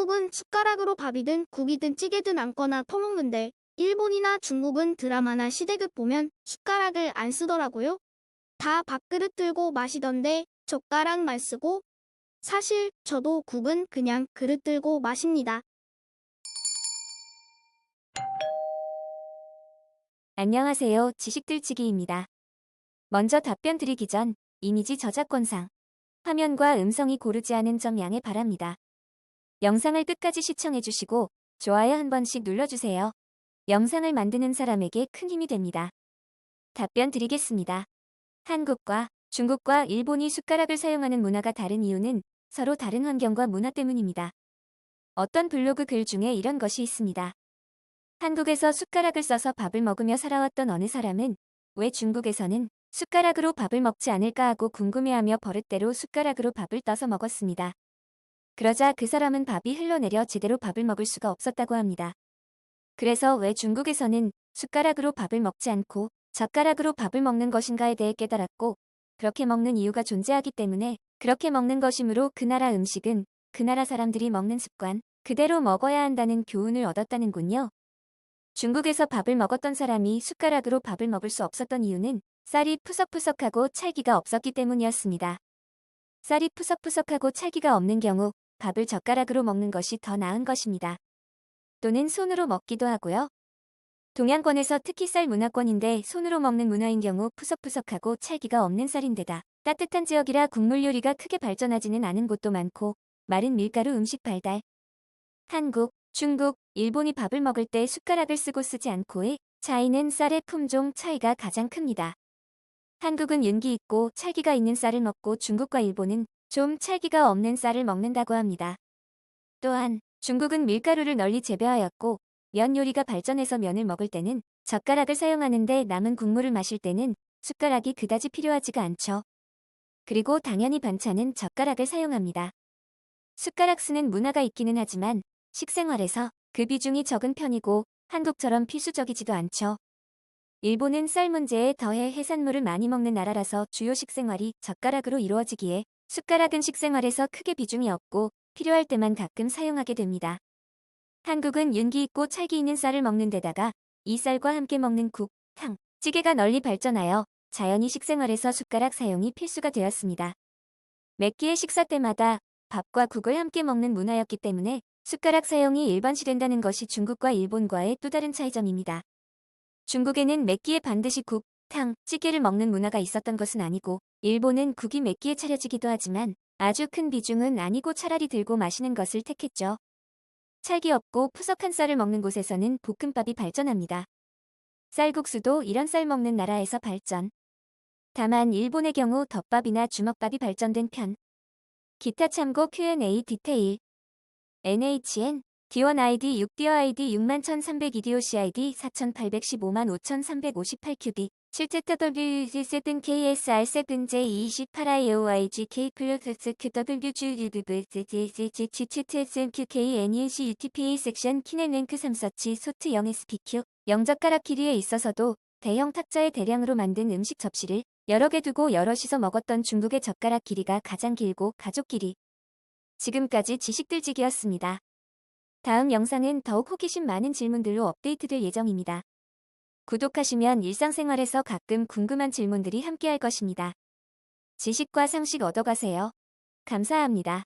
한국은 숟가락으로 밥이든 국이든 찌개든 안거나 퍼먹는데 일본이나 중국은 드라마나 시대극 보면 숟가락을 안 쓰더라고요. 다 밥그릇 들고 마시던데 젓가락만 쓰고 사실 저도 국은 그냥 그릇 들고 마십니다. 안녕하세요. 지식들치기입니다. 먼저 답변 드리기 전 이미지 저작권상 화면과 음성이 고르지 않은 점 양해 바랍니다. 영상을 끝까지 시청해주시고 좋아요 한 번씩 눌러주세요. 영상을 만드는 사람에게 큰 힘이 됩니다. 답변 드리겠습니다. 한국과 중국과 일본이 숟가락을 사용하는 문화가 다른 이유는 서로 다른 환경과 문화 때문입니다. 어떤 블로그 글 중에 이런 것이 있습니다. 한국에서 숟가락을 써서 밥을 먹으며 살아왔던 어느 사람은 왜 중국에서는 숟가락으로 밥을 먹지 않을까 하고 궁금해하며 버릇대로 숟가락으로 밥을 떠서 먹었습니다. 그러자 그 사람은 밥이 흘러내려 제대로 밥을 먹을 수가 없었다고 합니다. 그래서 왜 중국에서는 숟가락으로 밥을 먹지 않고 젓가락으로 밥을 먹는 것인가에 대해 깨달았고, 그렇게 먹는 이유가 존재하기 때문에 그렇게 먹는 것이므로 그 나라 음식은 그 나라 사람들이 먹는 습관 그대로 먹어야 한다는 교훈을 얻었다는군요. 중국에서 밥을 먹었던 사람이 숟가락으로 밥을 먹을 수 없었던 이유는 쌀이 푸석푸석하고 찰기가 없었기 때문이었습니다. 쌀이 푸석푸석하고 찰기가 없는 경우 밥을 젓가락으로 먹는 것이 더 나은 것입니다. 또는 손으로 먹기도 하고요. 동양권에서 특히 쌀 문화권인데 손으로 먹는 문화인 경우 푸석푸석하고 찰기가 없는 쌀인데다 따뜻한 지역이라 국물 요리가 크게 발전하지는 않은 곳도 많고 마른 밀가루 음식 발달. 한국, 중국, 일본이 밥을 먹을 때 숟가락을 쓰고 쓰지 않고의 차이는 쌀의 품종 차이가 가장 큽니다. 한국은 윤기 있고 찰기가 있는 쌀을 먹고 중국과 일본은 좀 찰기가 없는 쌀을 먹는다고 합니다. 또한 중국은 밀가루를 널리 재배하였고 면 요리가 발전해서 면을 먹을 때는 젓가락을 사용하는데 남은 국물을 마실 때는 숟가락이 그다지 필요하지가 않죠. 그리고 당연히 반찬은 젓가락을 사용합니다. 숟가락 쓰는 문화가 있기는 하지만 식생활에서 그 비중이 적은 편이고 한국처럼 필수적이지도 않죠. 일본은 쌀 문제에 더해 해산물을 많이 먹는 나라라서 주요 식생활이 젓가락으로 이루어지기에 숟가락은 식생활에서 크게 비중이 없고 필요할 때만 가끔 사용하게 됩니다. 한국은 윤기 있고 찰기 있는 쌀을 먹는 데다가 이 쌀과 함께 먹는 국, 탕, 찌개가 널리 발전하여 자연히 식생활에서 숟가락 사용이 필수가 되었습니다. 몇 끼의 식사 때마다 밥과 국을 함께 먹는 문화였기 때문에 숟가락 사용이 일반시된다는 것이 중국과 일본과의 또 다른 차이점입니다. 중국에는 몇 끼에 반드시 국, 탕, 찌개를 먹는 문화가 있었던 것은 아니고 일본은 국이 몇 끼에 차려지기도 하지만 아주 큰 비중은 아니고 차라리 들고 마시는 것을 택했죠. 찰기 없고 푸석한 쌀을 먹는 곳에서는 볶음밥이 발전합니다. 쌀국수도 이런 쌀 먹는 나라에서 발전. 다만 일본의 경우 덮밥이나 주먹밥이 발전된 편. 기타 참고 Q&A 디테일. NHN D1 ID 6디어 ID 61,302 DOC ID 48155358 실제 WZ7 KSR 7J 28IOIGK 플러스 QWGTSMQK NEC UTPA 섹션 키넨랭크 3서치 소트 0SPQ 영젓가락 길이에 있어서도 대형 탁자에 대량으로 만든 음식 접시를 여러 개 두고 여럿이서 먹었던 중국의 젓가락 길이가 가장 길고 가족 길이. 지금까지 지식들지기였습니다. 다음 영상은 더욱 호기심 많은 질문들로 업데이트될 예정입니다. 구독하시면 일상생활에서 가끔 궁금한 질문들이 함께할 것입니다. 지식과 상식 얻어가세요. 감사합니다.